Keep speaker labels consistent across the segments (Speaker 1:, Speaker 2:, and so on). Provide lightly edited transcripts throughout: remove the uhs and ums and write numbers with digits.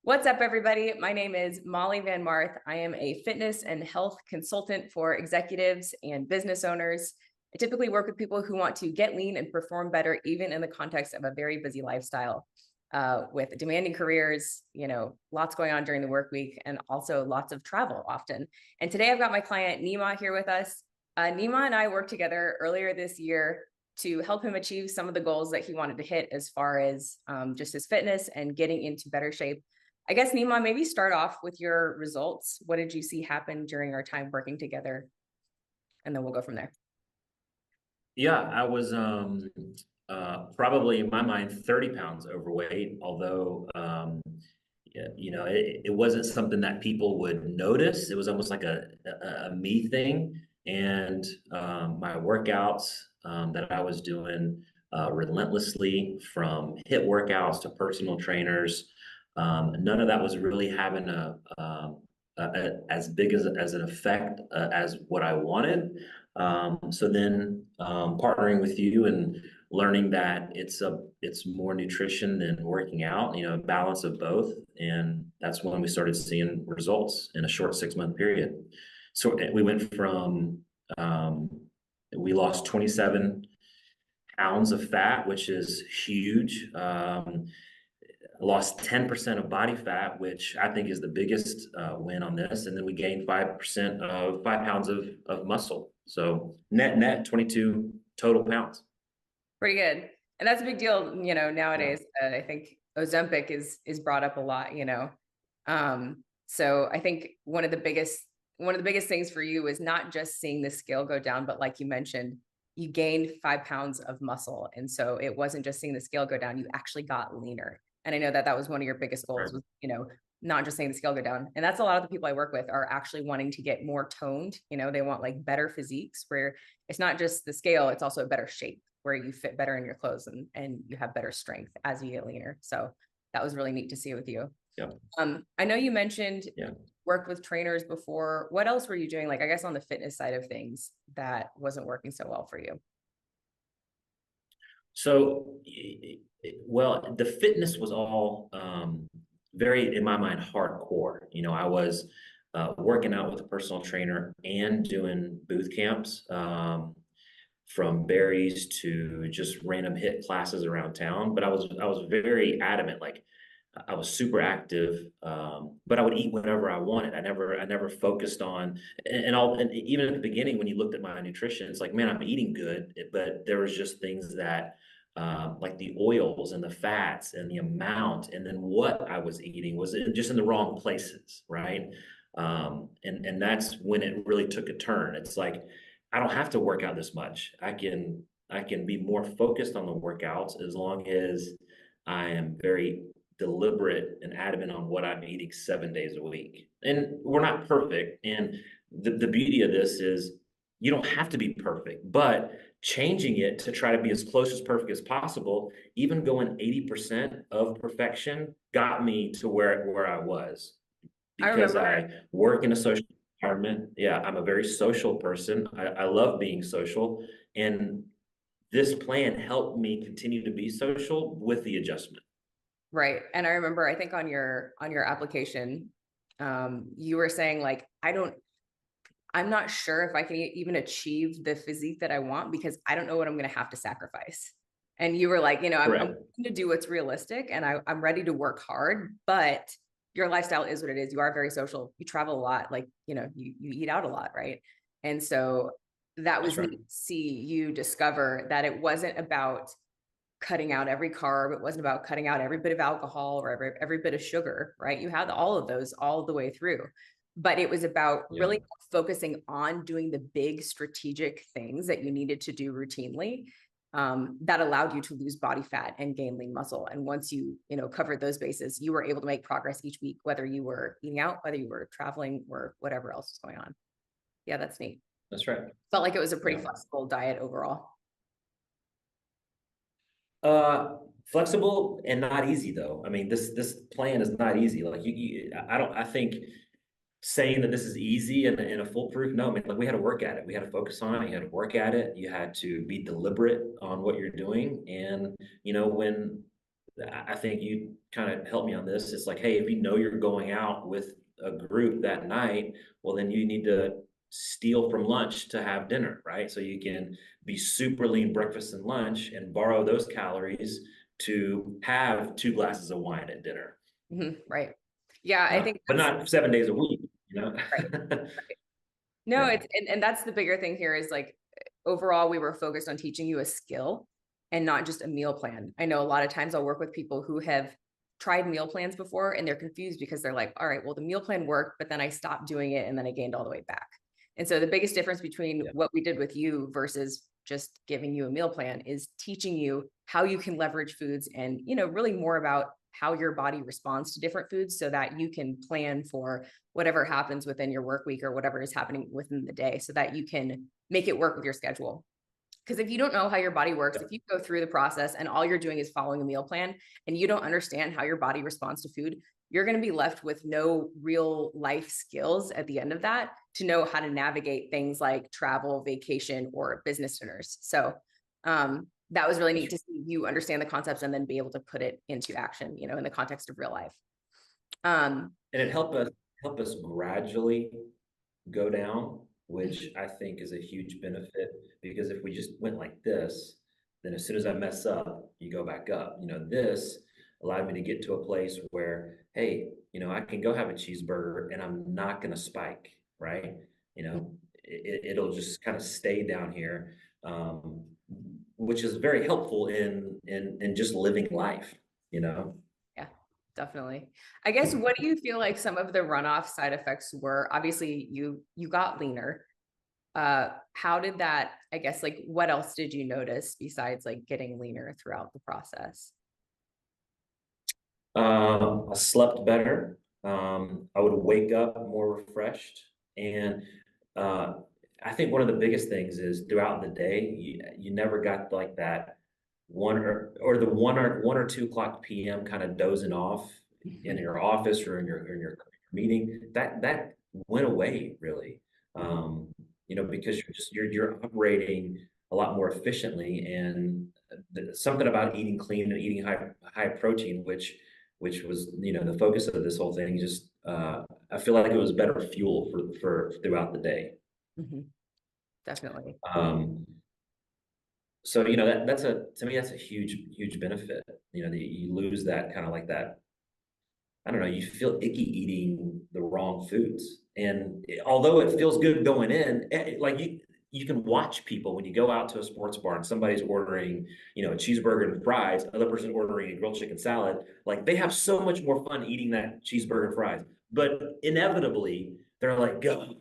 Speaker 1: What's up, everybody? My name is Molly Van Marth. I am a fitness and health consultant for executives and business owners. I typically work with people who want to get lean and perform better, even in the context of a very busy lifestyle, with demanding careers, lots going on during the work week, and also lots of travel often. And today I've got my client Nima here with us. Nima and I worked together earlier this year to help him achieve some of the goals that he wanted to hit as far as just his fitness and getting into better shape. I guess, Nima, maybe start off with your results. What did you see happen during our time working together? And then we'll go from there.
Speaker 2: Yeah, I was probably in my mind 30 pounds overweight, although yeah, it wasn't something that people would notice. It was almost like a me thing. And my workouts that I was doing relentlessly, from HIIT workouts to personal trainers, none of that was really having as big as an effect as what I wanted. So then partnering with you and learning that it's more nutrition than working out, a balance of both. And that's when we started seeing results in a short 6-month period. So we went from we lost 27 pounds of fat, which is huge. Lost 10% of body fat, which I think is the biggest win on this. And then we gained 5 pounds of muscle. So net 22 total pounds.
Speaker 1: Pretty good. And that's a big deal,
Speaker 2: Yeah.
Speaker 1: nowadays. I think Ozempic is brought up a lot, So I think one of the biggest things for you is not just seeing the scale go down, but like you mentioned, you gained 5 pounds of muscle. And so it wasn't just seeing the scale go down, you actually got leaner. And I know that that was one of your biggest
Speaker 2: Right.
Speaker 1: goals was, not just seeing the scale go down. And that's a lot of the people I work with are actually wanting to get more toned. They want like better physiques where it's not just the scale, it's also a better shape where you fit better in your clothes and you have better strength as you get leaner. So that was really neat to see with you.
Speaker 2: Yeah.
Speaker 1: I know you mentioned
Speaker 2: Yeah.
Speaker 1: worked with trainers before. What else were you doing? Like, I guess on the fitness side of things that wasn't working so well for you.
Speaker 2: So, well, the fitness was all very, in my mind, hardcore. I was working out with a personal trainer and doing booth camps, from berries to just random HIIT classes around town. But I was very adamant, like I was super active, but I would eat whatever I wanted. I never focused on, and even at the beginning when you looked at my nutrition, it's like, man, I'm eating good, but there was just things that, like the oils and the fats and the amount, and then what I was eating was just in the wrong places, right? And that's when it really took a turn. It's like I don't have to work out this much. I can be more focused on the workouts as long as I am very deliberate and adamant on what I'm eating 7 days a week. And we're not perfect. And the beauty of this is you don't have to be perfect, but changing it to try to be as close as perfect as possible, even going 80% of perfection got me to where I was,
Speaker 1: I
Speaker 2: because
Speaker 1: remember.
Speaker 2: I work in a social environment. Yeah, I'm a very social person. I love being social. And this plan helped me continue to be social with the adjustment.
Speaker 1: Right. And I remember, I think on your application, you were saying like, I'm not sure if I can even achieve the physique that I want because I don't know what I'm going to have to sacrifice. And you were like, I'm
Speaker 2: Correct.
Speaker 1: going to do what's realistic and I'm ready to work hard, but your lifestyle is what it is. You are very social. You travel a lot, like, you eat out a lot, right? And so that
Speaker 2: That's
Speaker 1: was
Speaker 2: right.
Speaker 1: neat to see you discover that it wasn't about cutting out every carb. It wasn't about cutting out every bit of alcohol or every bit of sugar, right? You had all of those all the way through. But it was about
Speaker 2: Yeah.
Speaker 1: really focusing on doing the big strategic things that you needed to do routinely, that allowed you to lose body fat and gain lean muscle. And once you covered those bases, you were able to make progress each week, whether you were eating out, whether you were traveling, or whatever else was going on. Yeah, that's neat.
Speaker 2: That's right.
Speaker 1: Felt like it was a pretty
Speaker 2: Yeah.
Speaker 1: flexible diet overall.
Speaker 2: Uh, Flexible and not easy though. I mean, this plan is not easy. Like I don't. I think saying that this is easy and a foolproof. No, I mean, like we had to work at it. We had to focus on it. You had to work at it. You had to be deliberate on what you're doing. And when I think you kind of helped me on this. It's like, hey, if you know you're going out with a group that night, well, then you need to steal from lunch to have dinner, right? So you can be super lean breakfast and lunch and borrow those calories to have 2 glasses of wine at dinner.
Speaker 1: Right. Yeah, I think
Speaker 2: But
Speaker 1: that's
Speaker 2: not 7 days a week, you know?
Speaker 1: right. No,
Speaker 2: Yeah.
Speaker 1: it's and that's the bigger thing here is like overall we were focused on teaching you a skill and not just a meal plan. I know a lot of times I'll work with people who have tried meal plans before and they're confused because they're like, all right, well, the meal plan worked, but then I stopped doing it and then I gained all the way back. And so the biggest difference between
Speaker 2: Yeah.
Speaker 1: what we did with you versus just giving you a meal plan is teaching you how you can leverage foods and, really more about how your body responds to different foods so that you can plan for whatever happens within your work week or whatever is happening within the day so that you can make it work with your schedule. Because if you don't know how your body works, if you go through the process and all you're doing is following a meal plan and you don't understand how your body responds to food, you're going to be left with no real life skills at the end of that to know how to navigate things like travel, vacation, or business dinners. So that was really neat to see you understand the concepts and then be able to put it into action, in the context of real life.
Speaker 2: And it help us gradually go down, which I think is a huge benefit because if we just went like this, then as soon as I mess up, you go back up. This allowed me to get to a place where, hey, I can go have a cheeseburger and I'm not going to spike, right? It'll just kind of stay down here, which is very helpful in just living life, you know?
Speaker 1: Yeah, definitely. I guess what do you feel like some of the runoff side effects were? Obviously, you got leaner. How did that, I guess, like what else did you notice besides like getting leaner throughout the process?
Speaker 2: I slept better. I would wake up more refreshed. And uh, I think one of the biggest things is throughout the day, you never got like that or the 1 or 2 o'clock p.m. kind of dozing off in your office or in your meeting. That went away really. Because you're operating a lot more efficiently and something about eating clean and eating high protein, which was the focus of this whole thing. Just I feel like it was better fuel for throughout the day.
Speaker 1: Mhm. Definitely.
Speaker 2: Um, so that's a to me that's a huge benefit. You lose that kind of like that. I don't know. You feel icky eating the wrong foods, and although it feels good going in, like you can watch people when you go out to a sports bar and somebody's ordering, a cheeseburger and fries, another person ordering a grilled chicken salad. Like they have so much more fun eating that cheeseburger and fries, but inevitably they're like, go,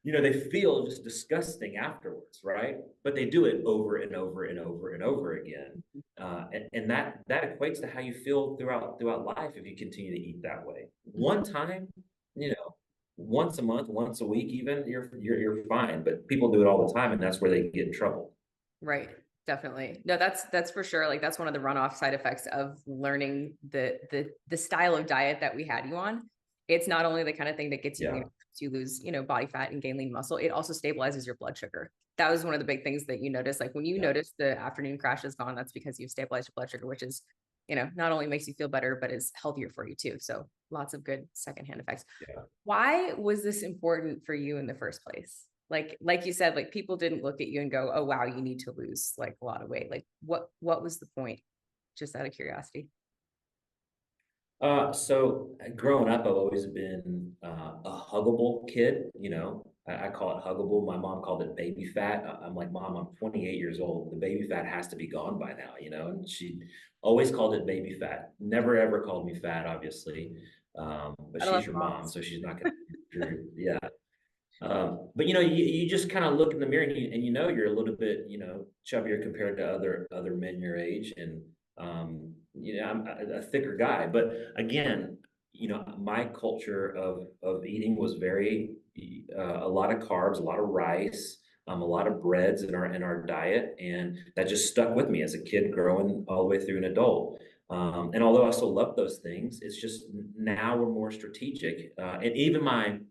Speaker 2: they feel just disgusting afterwards, right? But they do it over and over and over and over again, and that equates to how you feel throughout life if you continue to eat that way. One time, once a month, once a week, even you're fine. But people do it all the time, and that's where they get in trouble.
Speaker 1: Right. Definitely. No, that's for sure. Like that's one of the runoff side effects of learning the style of diet that we had you on. It's not only the kind of thing that gets you
Speaker 2: Yeah,
Speaker 1: lean, to lose, body fat and gain lean muscle, it also stabilizes your blood sugar. That was one of the big things that you notice. Like when you
Speaker 2: yeah,
Speaker 1: notice the afternoon crash is gone, that's because you've stabilized your blood sugar, which is, not only makes you feel better, but is healthier for you too. So lots of good secondhand effects.
Speaker 2: yeah.
Speaker 1: Why was this important for you in the first place? Like you said, like people didn't look at you and go, oh wow, you need to lose like a lot of weight. Like what was the point? Just out of curiosity.
Speaker 2: So growing up, I've always been a huggable kid. I call it huggable. My mom called it baby fat. I'm like, Mom, I'm 28 years old. The baby fat has to be gone by now, And she always called it baby fat. Never ever called me fat, obviously. But
Speaker 1: I don't love
Speaker 2: she's your mom,
Speaker 1: moms.
Speaker 2: so she's not gonna. Yeah. But you just kind of look in the mirror and you're a little bit chubbier compared to other men your age, and I'm a thicker guy. But again, my culture of eating was very a lot of carbs, a lot of rice, a lot of breads in our diet, and that just stuck with me as a kid growing all the way through an adult. And although I still love those things, it's just now we're more strategic, and even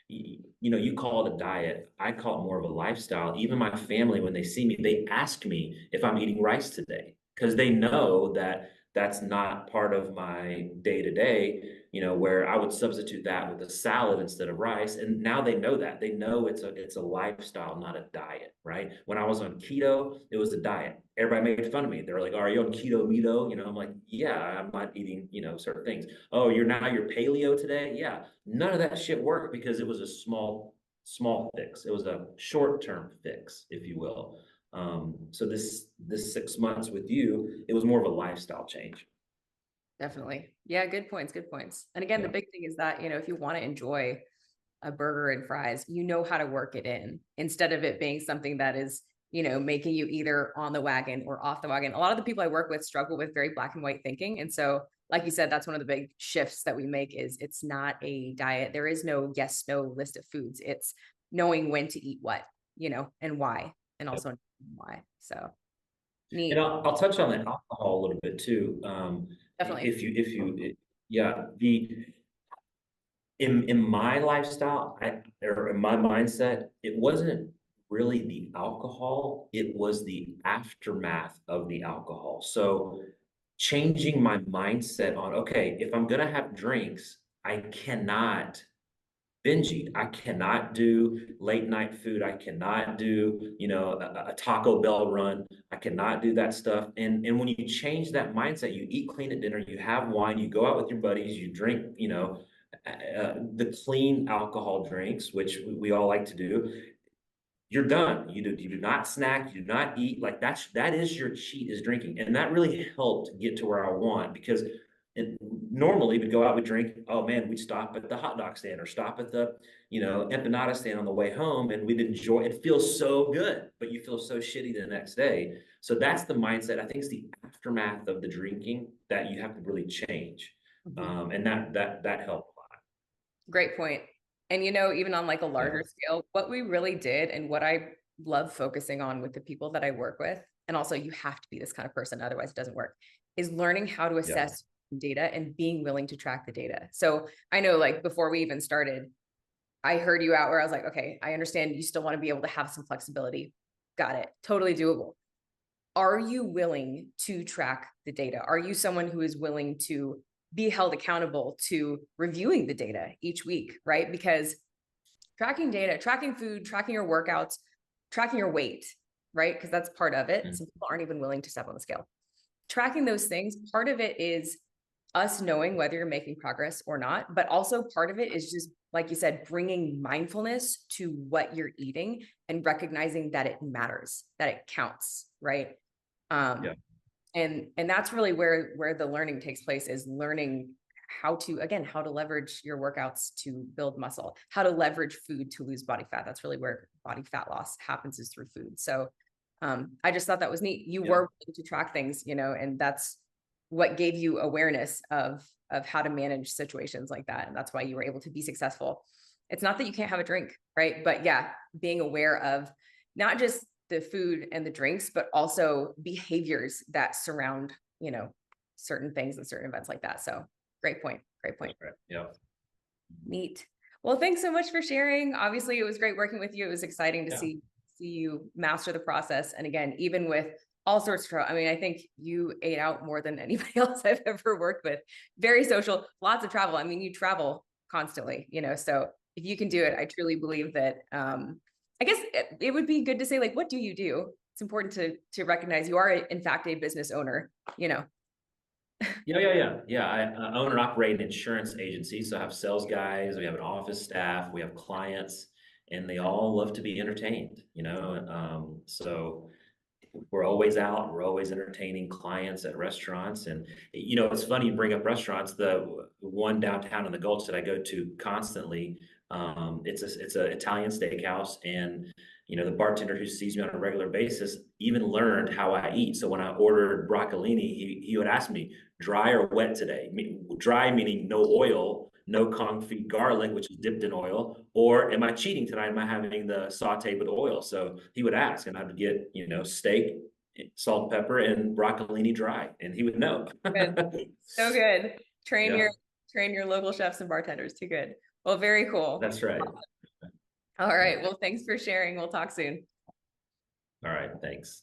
Speaker 2: you call it a diet. I call it more of a lifestyle. Even my family, when they see me, they ask me if I'm eating rice today because they know that that's not part of my day to day, where I would substitute that with a salad instead of rice. And now they know that. They know it's a lifestyle, not a diet, right? When I was on keto, it was a diet. Everybody made fun of me. They were like, "Are you on keto meto?" I'm like, "Yeah, I'm not eating, certain things." "Oh, you're paleo today?" Yeah. None of that shit worked because it was a small fix. It was a short-term fix, if you will. So this 6 months with you, it was more of a lifestyle change.
Speaker 1: Definitely. Yeah, good points, good points. And again, the
Speaker 2: Yeah.
Speaker 1: big thing is that, if you want to enjoy a burger and fries, you know how to work it in instead of it being something that is, making you either on the wagon or off the wagon. A lot of the people I work with struggle with very black and white thinking. And so, like you said, that's one of the big shifts that we make is it's not a diet. There is no yes, no list of foods. It's knowing when to eat what, and why, and also why. So
Speaker 2: And
Speaker 1: neat.
Speaker 2: I'll touch on the alcohol a little bit too.
Speaker 1: Definitely.
Speaker 2: Yeah, in my lifestyle, or in my mindset, it wasn't really the alcohol, it was the aftermath of the alcohol. So changing my mindset on, okay, if I'm gonna have drinks, I cannot binge eat. I cannot do late night food. I cannot do, a Taco Bell run. I cannot do that stuff. And when you change that mindset, you eat clean at dinner, you have wine, you go out with your buddies, you drink, the clean alcohol drinks, which we all like to do. You're done. You do not snack, you do not eat. Like that is your cheat is drinking. And that really helped get to where I want because normally we'd go out, we'd drink. Oh man, we'd stop at the hot dog stand or stop at the, empanada stand on the way home and we'd enjoy it. Feels so good, but you feel so shitty the next day. So that's the mindset. I think it's the aftermath of the drinking that you have to really change.
Speaker 1: Mhm.
Speaker 2: And that helped a lot.
Speaker 1: Great point. And even on like a
Speaker 2: Yeah.
Speaker 1: larger scale, what we really did and what I love focusing on with the people that I work with, and also you have to be this kind of person, otherwise it doesn't work, is learning how to
Speaker 2: Yeah.
Speaker 1: assess data and being willing to track the data. So I know like before we even started, I heard you out where I was like, okay, I understand you still want to be able to have some flexibility. Got it. Totally doable. Are you willing to track the data? Are you someone who is willing to be held accountable to reviewing the data each week, right? Because tracking data, tracking food, tracking your workouts, tracking your weight, right? Because that's part of it.
Speaker 2: Mm.
Speaker 1: Some people aren't even willing to step on the scale. Tracking those things, part of it is us knowing whether you're making progress or not, but also part of it is just, like you said, bringing mindfulness to what you're eating and recognizing that it matters, that it counts, right?
Speaker 2: Yeah.
Speaker 1: Um, and that's really where the learning takes place is learning how to, again, how to leverage your workouts to build muscle, how to leverage food to lose body fat. That's really where body fat loss happens is through food. So I just thought that was neat. You
Speaker 2: Yeah.
Speaker 1: were willing to track things, and that's what gave you awareness of how to manage situations like that. And that's why you were able to be successful. It's not that you can't have a drink, right? But yeah, being aware of not just the food and the drinks, but also behaviors that surround, certain things and certain events like that. So great point. Great point.
Speaker 2: That's right. Yeah.
Speaker 1: Neat. Well, thanks so much for sharing. Obviously, it was great working with you. It was exciting to
Speaker 2: Yeah.
Speaker 1: see you master the process. And again, even with all sorts of trouble, I mean, I think you ate out more than anybody else I've ever worked with. Very social, lots of travel. I mean, you travel constantly, so if you can do it, I truly believe that I guess it would be good to say, like, what do you do? It's important to recognize you are in fact a business owner,
Speaker 2: Yeah. I own and operate an insurance agency. So I have sales guys, we have an office staff, we have clients, and they all love to be entertained. So we're always out, we're always entertaining clients at restaurants. And, it's funny you bring up restaurants. The one downtown in the Gulch that I go to constantly, it's a Italian steakhouse. And, the bartender who sees me on a regular basis even learned how I eat. So when I ordered broccolini, he would ask me, dry or wet today? Dry meaning no oil, no confit garlic, which is dipped in oil, or am I cheating tonight? Am I having the sauteed with oil? So he would ask, and I would get, steak, salt, pepper, and broccolini dry, and he would know.
Speaker 1: good. So good. Train
Speaker 2: Yeah,
Speaker 1: your train your local chefs and bartenders. Too good. Well, very cool.
Speaker 2: that's right.
Speaker 1: All
Speaker 2: Yeah.
Speaker 1: right. Well, thanks for sharing. We'll talk soon.
Speaker 2: All right. Thanks.